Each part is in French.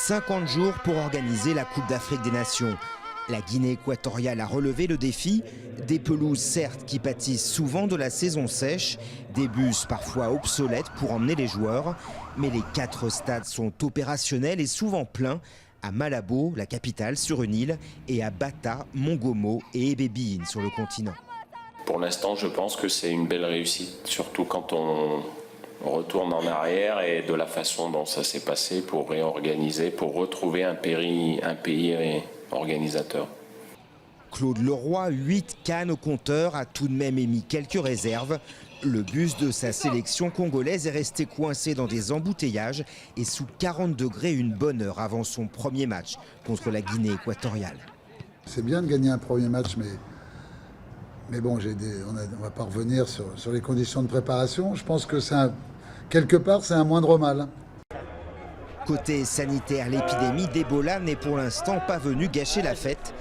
50 jours pour organiser la Coupe d'Afrique des Nations. La Guinée équatoriale a relevé le défi. Des pelouses certes qui pâtissent souvent de la saison sèche, des bus parfois obsolètes pour emmener les joueurs. Mais les 4 stades sont opérationnels et souvent pleins. À Malabo, la capitale, sur une île, et à Bata, Mongomo et Ebébine sur le continent. Pour l'instant, je pense que c'est une belle réussite, surtout quand on retourne en arrière et de la façon dont ça s'est passé pour réorganiser, pour retrouver un pays organisateur. Claude Leroy, 8 cannes au compteur, a tout de même émis quelques réserves. Le bus de sa sélection congolaise est resté coincé dans des embouteillages et sous 40 degrés une bonne heure avant son premier match contre la Guinée équatoriale. C'est bien de gagner un premier match, mais bon, on ne va pas revenir sur les conditions de préparation. Je pense que quelque part, c'est un moindre mal. Côté sanitaire, l'épidémie d'Ebola n'est pour l'instant pas venue gâcher la fête.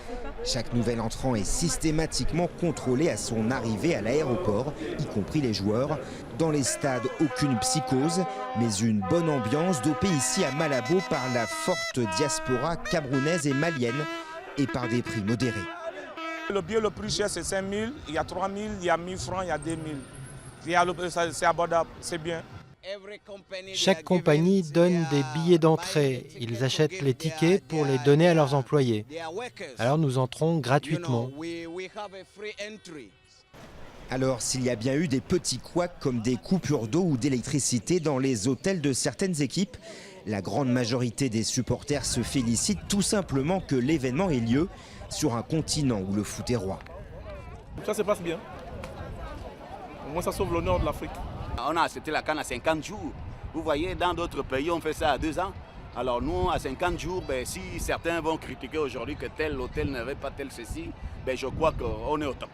Chaque nouvel entrant est systématiquement contrôlé à son arrivée à l'aéroport, y compris les joueurs. Dans les stades, aucune psychose, mais une bonne ambiance dopée ici à Malabo par la forte diaspora camerounaise et malienne et par des prix modérés. Le billet le plus cher c'est 5 000, il y a 3 000, il y a 1 000 francs, il y a 2 000. C'est abordable, c'est bien. Chaque compagnie donne des billets d'entrée. Ils achètent les tickets pour les donner à leurs employés. Alors nous entrons gratuitement. Alors s'il y a bien eu des petits couacs comme des coupures d'eau ou d'électricité dans les hôtels de certaines équipes, la grande majorité des supporters se félicitent tout simplement que l'événement ait lieu sur un continent où le foot est roi. Ça se passe bien. Au moins ça sauve l'honneur de l'Afrique. On a accepté la CAN à 50 jours. Vous voyez, dans d'autres pays, on fait ça à 2 ans. Alors nous, à 50 jours, si certains vont critiquer aujourd'hui que tel hôtel n'avait pas tel ceci, je crois qu'on est au top.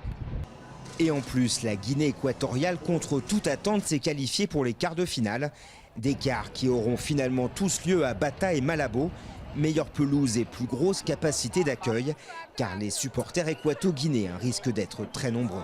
Et en plus, la Guinée équatoriale, contre toute attente, s'est qualifiée pour les quarts de finale. Des quarts qui auront finalement tous lieu à Bata et Malabo. Meilleure pelouse et plus grosse capacité d'accueil, car les supporters équato-guinéens risquent d'être très nombreux.